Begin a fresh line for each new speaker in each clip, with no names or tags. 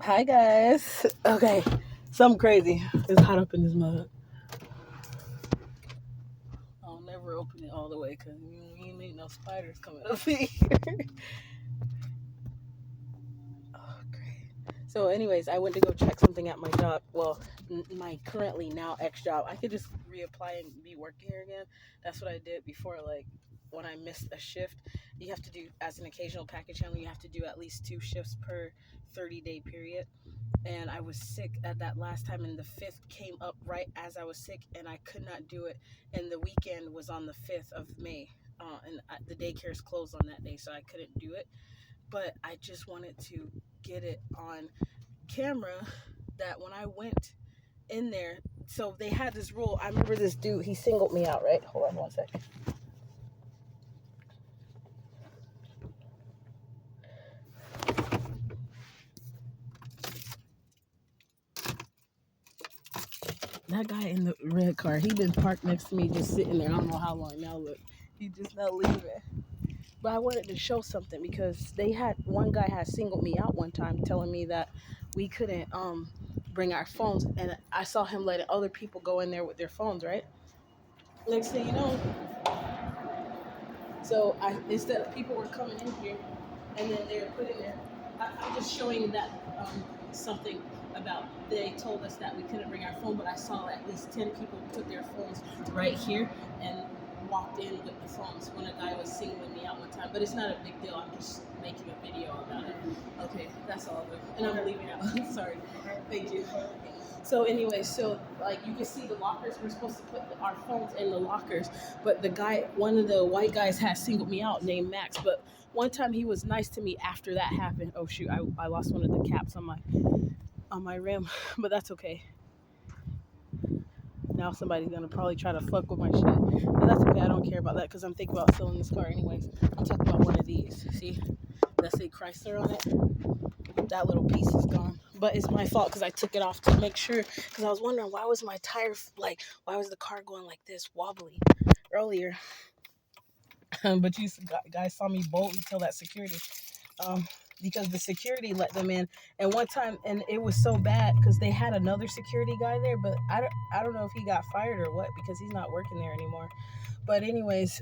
Hi guys. Okay, something crazy is hot up in this mug. I'll never open it all the way because you ain't no spiders coming up here. Oh, great. So, anyways, I went to go check something at my job. Well, my currently now ex job. I could just reapply and be working here again. That's what I did before. Like when I missed a shift, you have to do as an occasional package handler. You have to do at least 2 shifts per 30-day period. And I was sick at that last time, and the fifth came up right as I was sick, and I could not do it. And the weekend was on the 5th of May, the daycare is closed on that day, so I couldn't do it. But I just wanted to get it on camera that when I went in there, so they had this rule. I remember this dude, he singled me out, right? Hold on one second. That guy in the red car, he been parked next to me, just sitting there. I don't know how long now. Look, he just not leaving. But I wanted to show something because they had one guy had singled me out one time, telling me that we couldn't bring our phones, and I saw him letting other people go in there with their phones, right? Next thing you know, so I instead of people were coming in here, and then they were putting their. I'm just showing that something about they told us that we couldn't bring our phone, but I saw at least 10 people put their phones right here and walked in with the phones when a guy was singling me out one time. But it's not a big deal. I'm just making a video about it. Okay, that's all good. And I'm leaving out. Sorry. Thank you. So anyway, so like you can see the lockers. We're supposed to put our phones in the lockers, but the guy, one of the white guys, has singled me out, named Max. But one time he was nice to me after that happened. Oh shoot, I lost one of the caps on my rim, but that's okay. Now somebody's gonna probably try to fuck with my shit, but that's okay. I don't care about that because I'm thinking about selling this car anyways. I'm talking about one of these. See, that say Chrysler on it. That little piece is gone, but it's my fault because I took it off to make sure. Because I was wondering why was my tire like, why was the car going like this wobbly earlier? But you guys saw me boldly tell that security. Um, because the security let them in. And one time, and it was so bad because they had another security guy there, but I don't know if he got fired or what because he's not working there anymore. But anyways,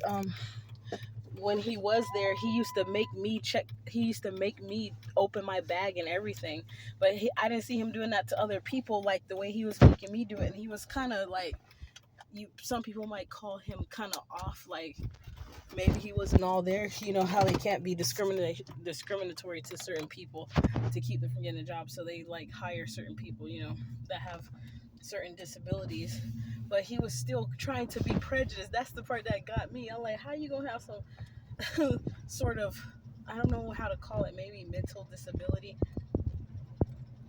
when he was there, he used to make me check. He used to make me open my bag and everything. But I didn't see him doing that to other people like the way he was making me do it. And he was kind of like, some people might call him kind of off, like maybe he wasn't all there. You know how they can't be discriminatory to certain people to keep them from getting a job, so they like hire certain people, that have certain disabilities. But he was still trying to be prejudiced. That's the part that got me. I'm like, how you gonna have some sort of, I don't know how to call it, maybe mental disability,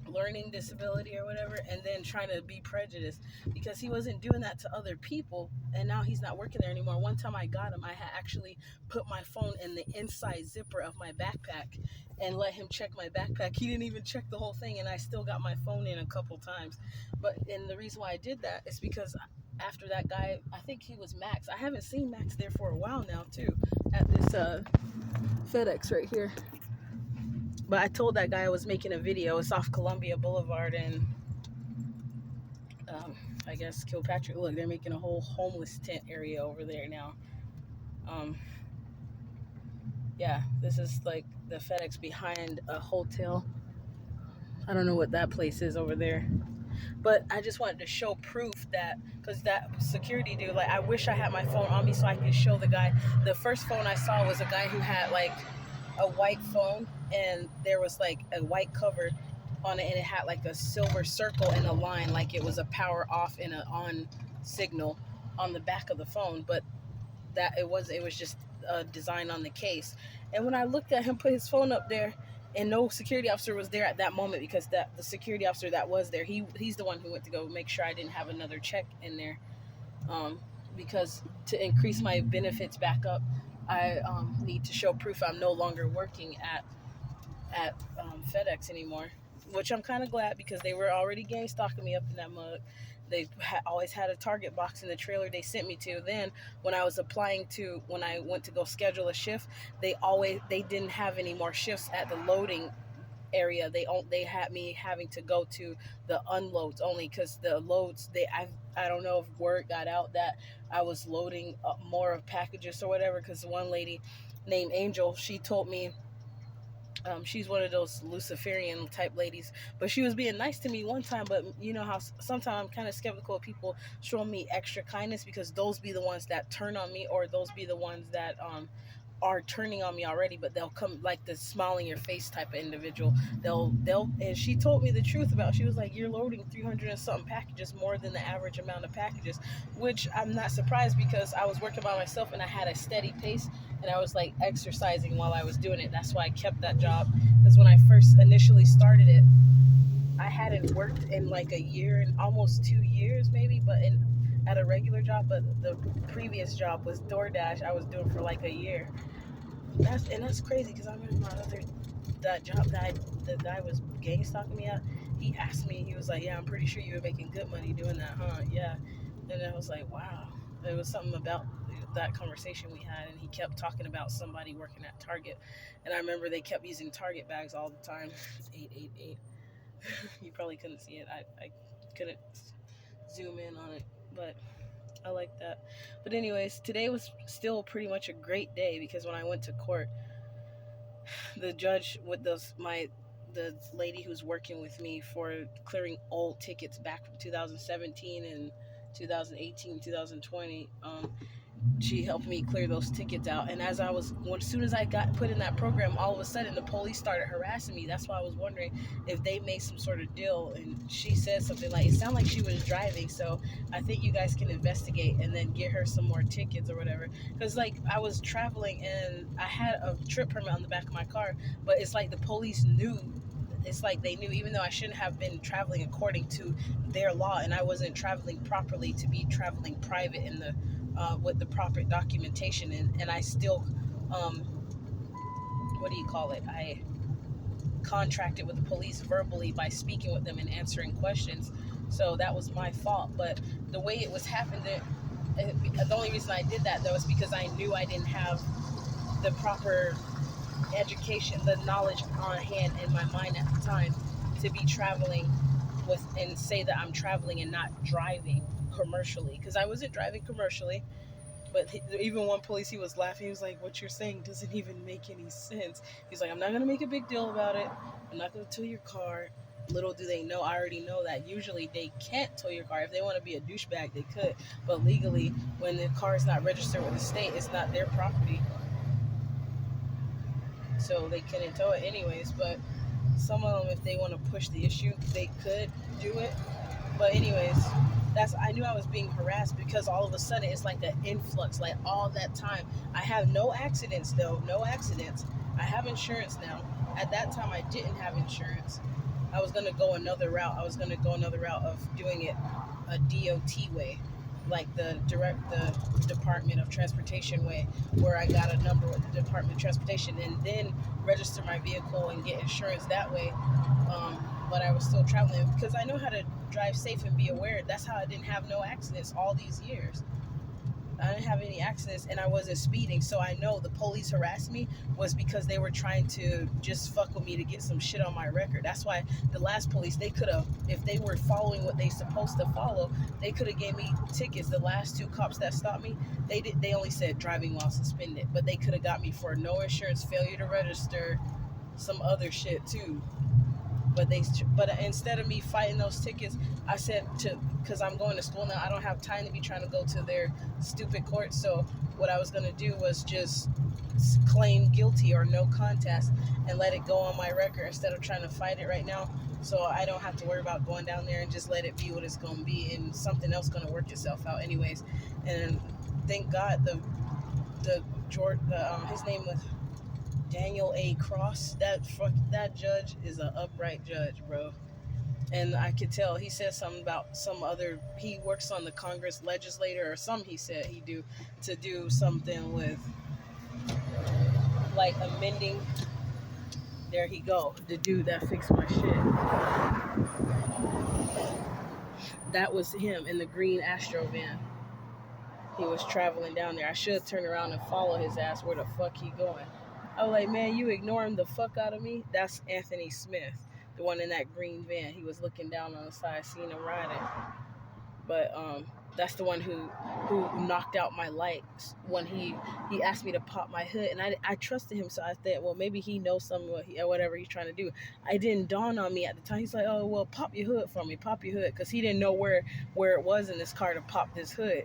learning disability or whatever, and then trying to be prejudiced because he wasn't doing that to other people, and now he's not working there anymore. One time I got him, I had actually put my phone in the inside zipper of my backpack and let him check my backpack. He didn't even check the whole thing, and I still got my phone in a couple times. And the reason why I did that is because after that guy, I think he was Max, I haven't seen Max there for a while now too, at this FedEx right here. But I told that guy I was making a video. It's off Columbia Boulevard and I guess Kilpatrick. Look, they're making a whole homeless tent area over there now. Um, yeah, this is like the FedEx behind a hotel. I don't know what that place is over there. But I just wanted to show proof that, because that security dude, like, I wish I had my phone on me so I could show the guy. The first phone I saw was a guy who had like a white phone and there was like a white cover on it and it had like a silver circle and a line like it was a power off and a on signal on the back of the phone, but that it was just a design on the case. And when I looked at him put his phone up there, and no security officer was there at that moment, because that the security officer that was there, he's the one who went to go make sure I didn't have another check in there. Because to increase my benefits back up, I need to show proof I'm no longer working at FedEx anymore, which I'm kind of glad because they were already gang stalking me up in that mug. They always had a target box in the trailer they sent me to. Then when I went to go schedule a shift, they didn't have any more shifts at the loading area. They had me having to go to the unloads only, because the loads, I don't know if word got out that I was loading up more of packages or whatever. Because one lady named Angel, she told me, she's one of those Luciferian type ladies, but she was being nice to me one time. But you know how sometimes I'm kind of skeptical of people showing me extra kindness, because those be the ones that turn on me, or those be the ones that are turning on me already, but they'll come like the smile in your face type of individual. They'll And she told me the truth about, she was like, you're loading 300 and something packages, more than the average amount of packages, which I'm not surprised, because I was working by myself and I had a steady pace, and I was like exercising while I was doing it. That's why I kept that job, because when I first initially started it, I hadn't worked in like a year and almost 2 years maybe, but in at a regular job. But the previous job was DoorDash. I was doing for like a year. That's crazy, because I remember that job that the guy was gang stalking me at. He asked me, he was like, "Yeah, I'm pretty sure you were making good money doing that, huh?" Yeah, and I was like, "Wow." It was something about that conversation we had, and he kept talking about somebody working at Target, and I remember they kept using Target bags all the time. 888. You probably couldn't see it. I couldn't zoom in on it, but I like that. But anyways, today was still pretty much a great day, because when I went to court, the judge with the lady who's working with me for clearing old tickets back from 2017 and 2018, 2020, she helped me clear those tickets out. And as soon as I got put in that program, all of a sudden the police started harassing me. That's why I was wondering if they made some sort of deal. And she said something like, it sounded like she was driving, so I think you guys can investigate and then get her some more tickets or whatever. Because like I was traveling and I had a trip permit on the back of my car, but it's like the police knew. It's like they knew, even though I shouldn't have been traveling according to their law, and I wasn't traveling properly to be traveling private in the with the proper documentation, and I still, what do you call it? I contracted with the police verbally by speaking with them and answering questions. So that was my fault. But the way it was happening, the only reason I did that though is because I knew I didn't have the proper education, the knowledge on hand in my mind at the time to be traveling with and say that I'm traveling and not driving commercially, because I wasn't driving commercially. But even one police, he was laughing. He was like, "What you're saying doesn't even make any sense." He's like, "I'm not gonna make a big deal about it. I'm not gonna tow your car." Little do they know, I already know that usually they can't tow your car. If they want to be a douchebag, they could. But legally, when the car is not registered with the state, it's not their property, so they couldn't tow it anyways. But some of them, if they want to push the issue, they could do it. But anyways, I knew I was being harassed, because all of a sudden it's like an influx, like all that time. I have no accidents though, no accidents. I have insurance now. At that time I didn't have insurance. I was gonna go another route. I was gonna go another route of doing it a DOT way, like the Department of Transportation way, where I got a number with the Department of Transportation and then register my vehicle and get insurance that way. But I was still traveling because I know how to drive safe and be aware. That's how I didn't have no accidents all these years. I didn't have any accidents, and I wasn't speeding. So I know the police harassed me was because they were trying to just fuck with me to get some shit on my record. That's why the last police, they could have, if they were following what they supposed to follow, they could have gave me tickets. The last two cops that stopped me, they only said driving while suspended, but they could have got me for no insurance, failure to register, some other shit too. But instead of me fighting those tickets, I said because I'm going to school now, I don't have time to be trying to go to their stupid court. So what I was going to do was just claim guilty or no contest and let it go on my record instead of trying to fight it right now. So I don't have to worry about going down there, and just let it be what it's going to be, and something else going to work itself out anyways. And thank God his name was Daniel A. Cross. That judge is an upright judge, bro. And I could tell he said something about he works on the Congress legislator or something. He said he do something with like amending. There he go, the dude that fixed my shit. That was him in the green Astro van. He was traveling down there. I should turn around and follow his ass. Where the fuck he going? I was like, man, you ignoring the fuck out of me? That's Anthony Smith, the one in that green van. He was looking down on the side, seeing him riding. But that's the one who knocked out my lights when he asked me to pop my hood, and I trusted him, so I thought, well, maybe he knows something, whatever he's trying to do. I didn't dawn on me at the time. He's like, oh, well, pop your hood for me, pop your hood, because he didn't know where it was in this car to pop this hood.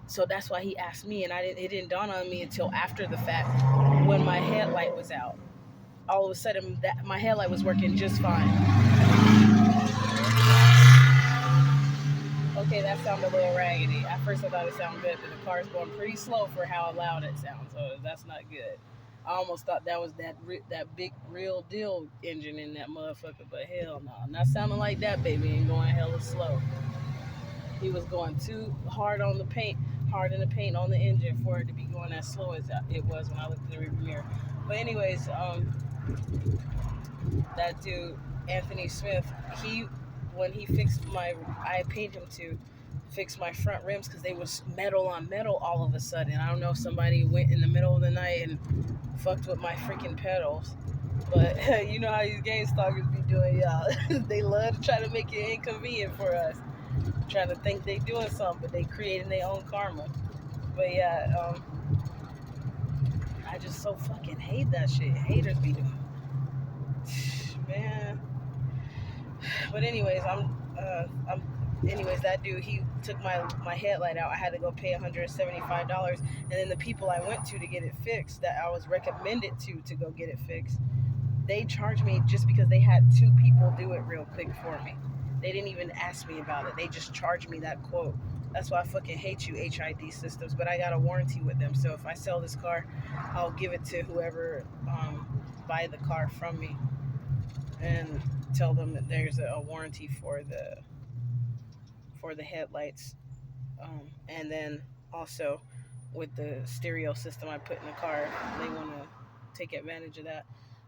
So that's why he asked me, and it didn't dawn on me until after the fact, when my headlight was out. All of a sudden, that my headlight was working just fine. Okay, that sounded a little raggedy. At first I thought it sounded good, but the car's going pretty slow for how loud it sounds, so that's not good. I almost thought that was that big real deal engine in that motherfucker, but hell no. Not sounding like that, baby, and going hella slow. He was going too hard on the paint, hard in the paint on the engine for it to be going as slow as it was when I looked in the rearview mirror. But anyways, that dude, Anthony Smith, when he fixed I paid him to fix my front rims because they was metal on metal all of a sudden. I don't know if somebody went in the middle of the night and fucked with my freaking pedals. But you know how these Gangstalkers be doing, y'all. They love to try to make it inconvenient for us. Trying to think they doing something, but they creating their own karma. But yeah, I just so fucking hate that shit. Haters be doing, man. But anyways, anyways, that dude, he took my headlight out. I had to go pay $175, and then the people I went to get it fixed, that I was recommended to go get it fixed, they charged me just because they had two people do it real quick for me. They didn't even ask me about it. They just charged me that quote. That's why I fucking hate you, HID systems. But I got a warranty with them, so if I sell this car, I'll give it to whoever buy the car from me, and tell them that there's a warranty for the headlights, and then also with the stereo system I put in the car, they want to take advantage of that.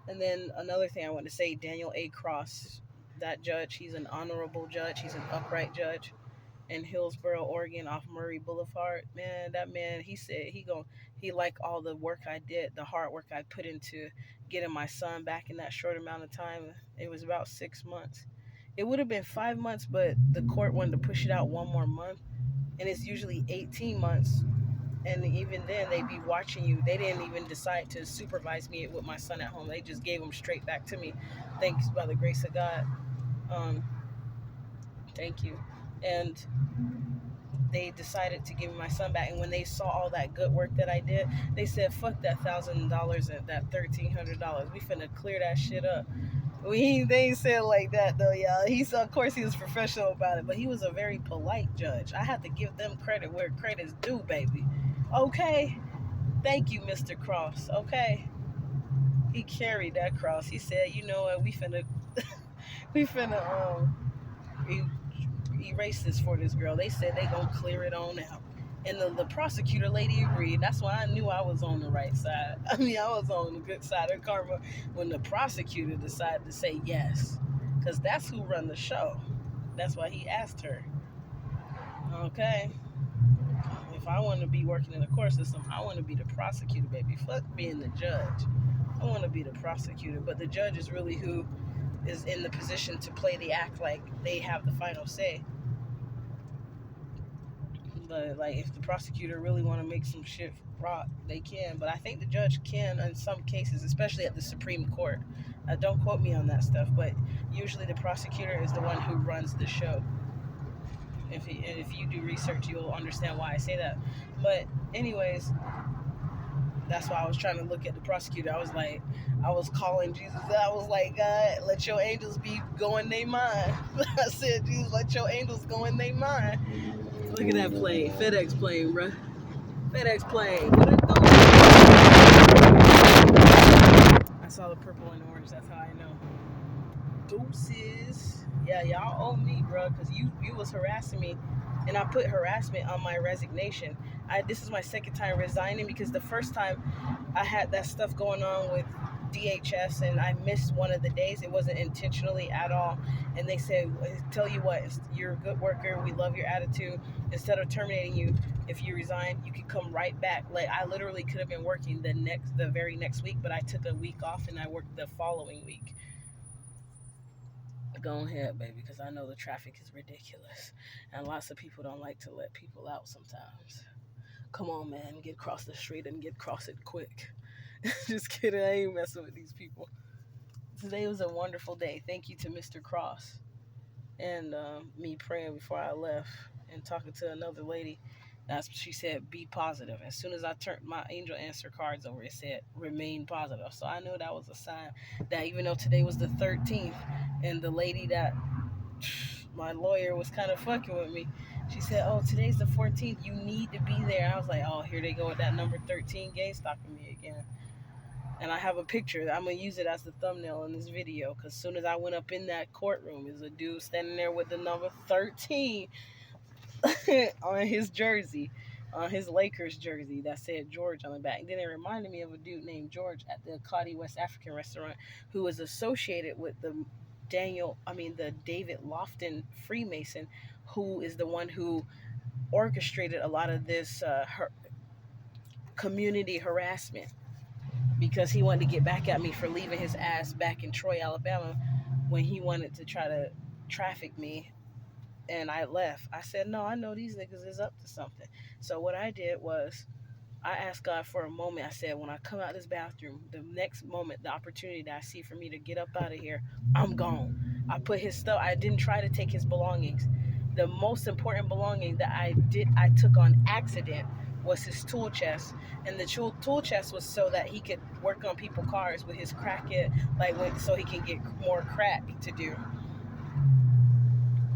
And then another thing I want to say, Daniel A. Cross, that judge, he's an honorable judge. He's an upright judge in Hillsboro, Oregon, off Murray Boulevard. Man, that man, he said he liked all the work I did, the hard work I put into getting my son back in that short amount of time. It was about 6 months. It would have been 5 months, but the court wanted to push it out one more month, and it's usually 18 months. And even then, they be watching you. They didn't even decide to supervise me with my son at home. They just gave him straight back to me. Thanks, by the grace of God. Um, thank you. And they decided to give me my son back. And when they saw all that good work that I did, they said, fuck that $1,000 and that $1,300. We finna clear that shit up. They ain't said it like that though, y'all. Of course he was professional about it, but he was a very polite judge. I have to give them credit where credit's due, baby. Okay? Thank you, Mr. Cross. Okay? He carried that cross. He said, you know what, we finna erase this for this girl. They said they gonna clear it on out. And the prosecutor lady agreed. That's why I knew I was on the right side. I mean, I was on the good side of karma when the prosecutor decided to say yes. Because that's who run the show. That's why he asked her. Okay? If I want to be working in the court system, I want to be the prosecutor, baby. Fuck being the judge. I want to be the prosecutor. But the judge is really who is in the position to play the act like they have the final say. But like, if the prosecutor really want to make some shit rock, they can. But I think the judge can in some cases, especially at the Supreme Court. Don't quote me on that stuff, but usually the prosecutor is the one who runs the show. If you do research, you'll understand why I say that. But anyways, that's why I was trying to look at the prosecutor. I was calling Jesus. I was like, God, let your angels be going they mind. I said, Jesus, let your angels go in they mind. Look at that plane. FedEx plane, bruh. FedEx plane. What it doing? I saw the purple and orange. That's how I know. Deuces. Yeah, y'all owe me, bro, because you was harassing me, and I put harassment on my resignation. This is my second time resigning, because the first time I had that stuff going on with DHS, and I missed one of the days. It wasn't intentionally at all. And they said, tell you what, you're a good worker. We love your attitude. Instead of terminating you, if you resign, you could come right back. Like, I literally could have been working the very next week, but I took a week off and I worked the following week. Go ahead, baby, because I know the traffic is ridiculous. And lots of people don't like to let people out sometimes. Come on, man, get across the street and get across it quick. Just kidding, I ain't messing with these people. Today was a wonderful day. Thank you to Mr. Cross and me praying before I left and talking to another lady. That's what she said, be positive. As soon as I turned my angel answer cards over, it said remain positive. So I knew that was a sign that even though today was the 13th and the lady that my lawyer was kind of fucking with me, she said, oh, today's the 14th, you need to be there. I was like, oh, here they go with that number 13 Gangstalking me again. And I have a picture. I'm going to use it as the thumbnail in this video. Because as soon as I went up in that courtroom, is a dude standing there with the number 13 on his jersey, on his Lakers jersey that said George on the back. And then it reminded me of a dude named George at the Cody West African restaurant who was associated with the David Lofton Freemason, who is the one who orchestrated a lot of this community harassment, because he wanted to get back at me for leaving his ass back in Troy, Alabama, when he wanted to try to traffic me. And I left. I said, no, I know these niggas is up to something. So what I did was I asked God for a moment. I said, when I come out of this bathroom, the next moment, the opportunity that I see for me to get up out of here, I'm gone. I put his stuff, I didn't try to take his belongings. The most important belonging that I took on accident was his tool chest. And the tool chest was so that he could work on people's cars with his crackhead, so he can get more crack to do.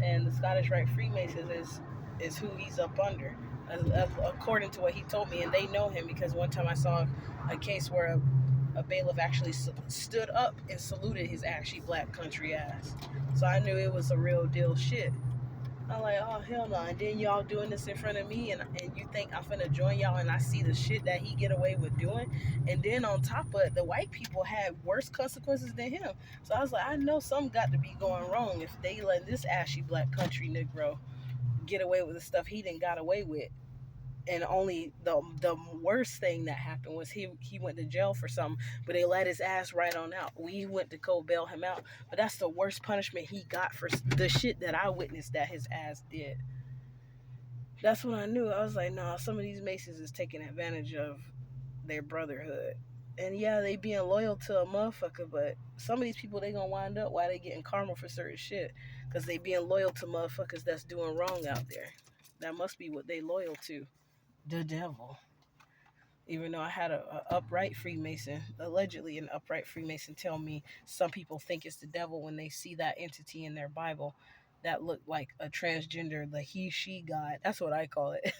And the Scottish Rite Freemasons is who he's up under, according to what he told me. And they know him because one time I saw a case where a bailiff actually stood up and saluted his ashy black country ass. So I knew it was a real deal shit. I'm like, oh, hell no. And then y'all doing this in front of me, and you think I'm finna join y'all, and I see the shit that he get away with doing. And then on top of it, the white people had worse consequences than him. So I was like, I know something got to be going wrong if they let this ashy black country Negro get away with the stuff he done got away with. And only the worst thing that happened was he went to jail for something, but they let his ass right on out. We went to go bail him out, but that's the worst punishment he got for the shit that I witnessed that his ass did. That's when I knew. I was like, nah, some of these Masons is taking advantage of their brotherhood. And yeah, they being loyal to a motherfucker, but some of these people, they gonna wind up while they getting karma for certain shit, because they being loyal to motherfuckers that's doing wrong out there. That must be what they loyal to. The devil. Even though I had a upright Freemason, allegedly an upright Freemason, tell me some people think it's the devil when they see that entity in their Bible that looked like a transgender, the he, she God. That's what I call it.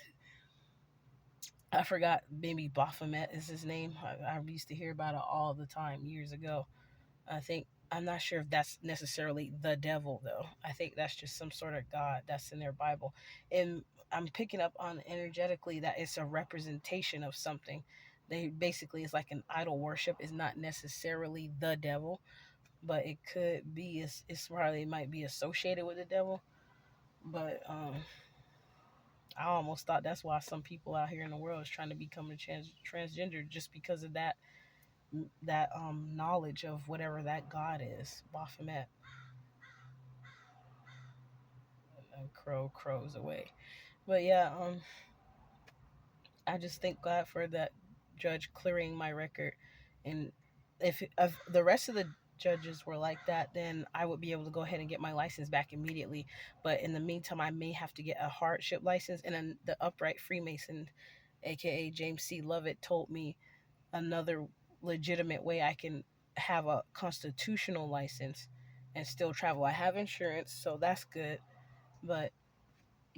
I forgot, maybe Baphomet is his name. I used to hear about it all the time years ago. I'm not sure if that's necessarily the devil, though. I think that's just some sort of God that's in their Bible. And I'm picking up on energetically that it's a representation of something. They basically, it's like an idol worship. Is not necessarily the devil, but it could be. It's probably might be associated with the devil. But I almost thought that's why some people out here in the world is trying to become a transgender, just because of that knowledge of whatever that God is. Baphomet. Crows away. But yeah, I just thank God for that judge clearing my record. And if the rest of the judges were like that, then I would be able to go ahead and get my license back immediately. But in the meantime, I may have to get a hardship license. And then the upright Freemason, aka James C. Lovett, told me another legitimate way I can have a constitutional license and still travel. I have insurance, so that's good. But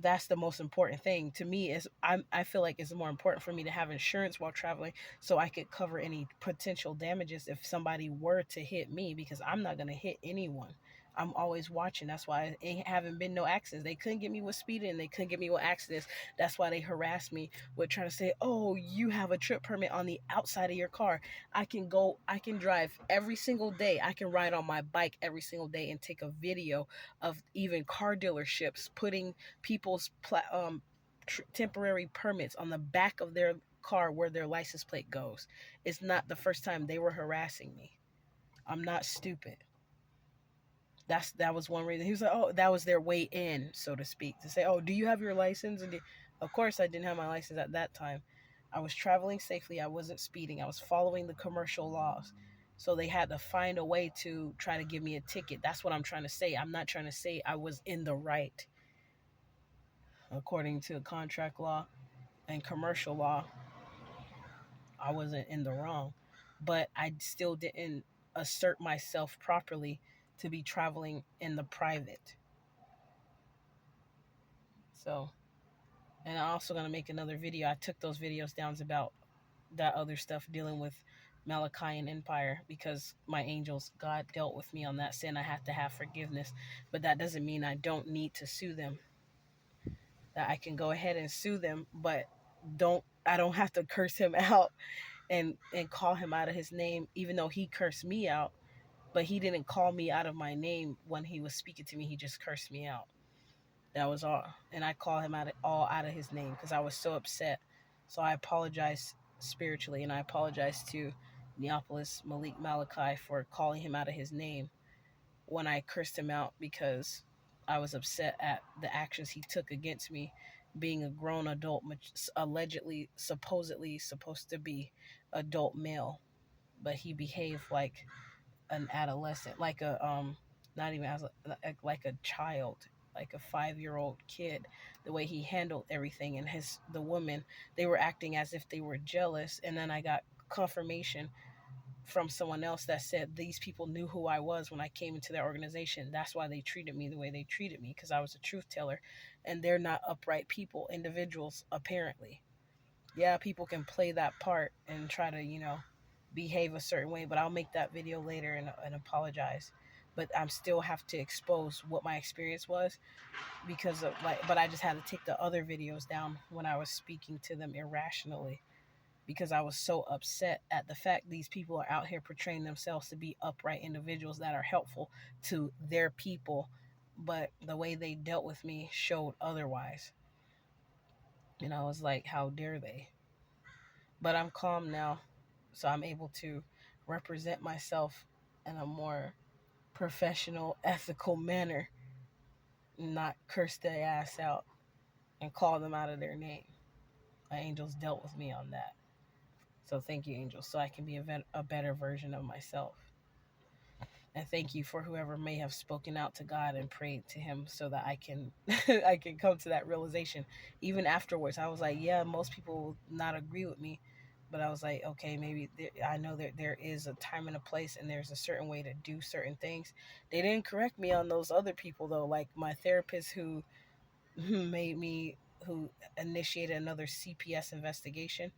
that's the most important thing to me. Is I feel like it's more important for me to have insurance while traveling, so I could cover any potential damages if somebody were to hit me, because I'm not going to hit anyone. I'm always watching. That's why it ain't haven't been no accidents. They couldn't get me with speeding. They couldn't get me with accidents. That's why they harassed me with trying to say, "Oh, you have a trip permit on the outside of your car. I can go. I can drive every single day. I can ride on my bike every single day and take a video of even car dealerships putting people's temporary permits on the back of their car where their license plate goes. It's not the first time they were harassing me. I'm not stupid. That was one reason. He was like, "Oh, that was their way in, so to speak, to say, oh, do you have your license?" And of course, I didn't have my license at that time. I was traveling safely. I wasn't speeding. I was following the commercial laws. So they had to find a way to try to give me a ticket. That's what I'm trying to say. I'm not trying to say I was in the right according to contract law and commercial law. I wasn't in the wrong, but I still didn't assert myself properly to be traveling in the private. So, and I'm also going to make another video. I took those videos down about that other stuff dealing with Malachi and Empire because my angels, God dealt with me on that sin. I have to have forgiveness, but that doesn't mean I don't need to sue them. That I can go ahead and sue them, but I don't have to curse him out and call him out of his name, even though he cursed me out. But he didn't call me out of my name when he was speaking to me. He just cursed me out. That was all. And I call him all out of his name because I was so upset. So I apologize spiritually, and I apologize to Neapolis Malik Malachi for calling him out of his name when I cursed him out because I was upset at the actions he took against me, being a grown adult, allegedly, supposedly supposed to be adult male, but he behaved like an adolescent, like a not even as like a child, like a 5-year old kid. The way he handled everything, and the women, they were acting as if they were jealous. And then I got confirmation from someone else that said these people knew who I was when I came into their organization. That's why they treated me the way they treated me, because I was a truth teller, and they're not upright people, individuals, apparently. Yeah, people can play that part and try to, behave a certain way, but I'll make that video later and apologize. But I'm still have to expose what my experience was because of but I just had to take the other videos down when I was speaking to them irrationally because I was so upset at the fact these people are out here portraying themselves to be upright individuals that are helpful to their people, but the way they dealt with me showed otherwise. I was like, how dare they? But I'm calm now, so I'm able to represent myself in a more professional, ethical manner, not curse their ass out and call them out of their name. My angels dealt with me on that. So thank you, angels, so I can be a better version of myself. And thank you for whoever may have spoken out to God and prayed to him so that I can I can come to that realization. Even afterwards, I was like, yeah, most people will not agree with me, but I was like, okay, maybe I know that there is a time and a place and there's a certain way to do certain things. They didn't correct me on those other people though, like my therapist who initiated another CPS investigation.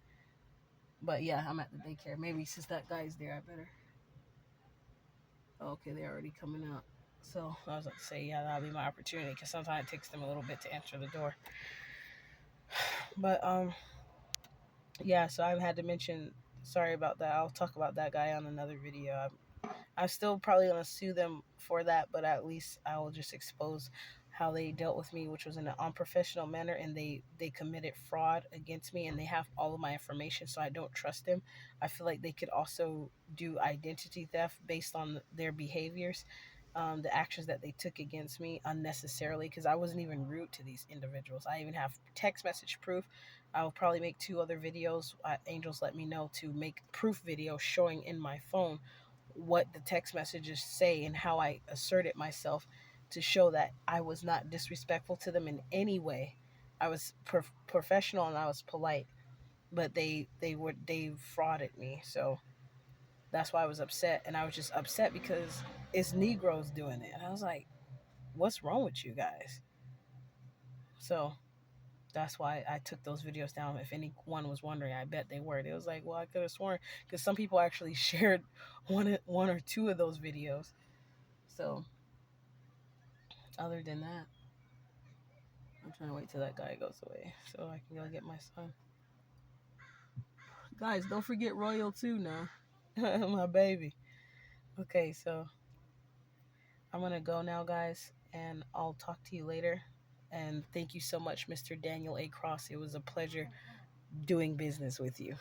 But yeah, I'm at the daycare. Maybe since that guy's there, I better. Okay, they're already coming out. So I was about to say, yeah, that'll be my opportunity because sometimes it takes them a little bit to answer the door. But yeah. So I've had to mention. Sorry about that. I'll talk about that guy on another video. I'm still probably gonna sue them for that, but at least I will just expose how they dealt with me, which was in an unprofessional manner, and they committed fraud against me, and they have all of my information, so I don't trust them. I feel like they could also do identity theft based on their behaviors, the actions that they took against me unnecessarily, because I wasn't even rude to these individuals. I even have text message proof. I will probably make 2 other videos. Angels let me know to make proof videos showing in my phone what the text messages say and how I asserted myself to show that I was not disrespectful to them in any way. I was professional and I was polite, but they frauded me. So that's why I was upset, and I was just upset because it's Negroes doing it, and I was like, "What's wrong with you guys?" So that's why I took those videos down. If anyone was wondering, I bet they were. It was like, well, I could have sworn because some people actually shared one or two of those videos. So Other than that, I'm trying to wait till that guy goes away so I can go get my son. Guys, don't forget Royal too now. My baby. Okay, so I'm going to go now, guys, and I'll talk to you later. And thank you so much, Mr. Daniel A. Cross. It was a pleasure doing business with you.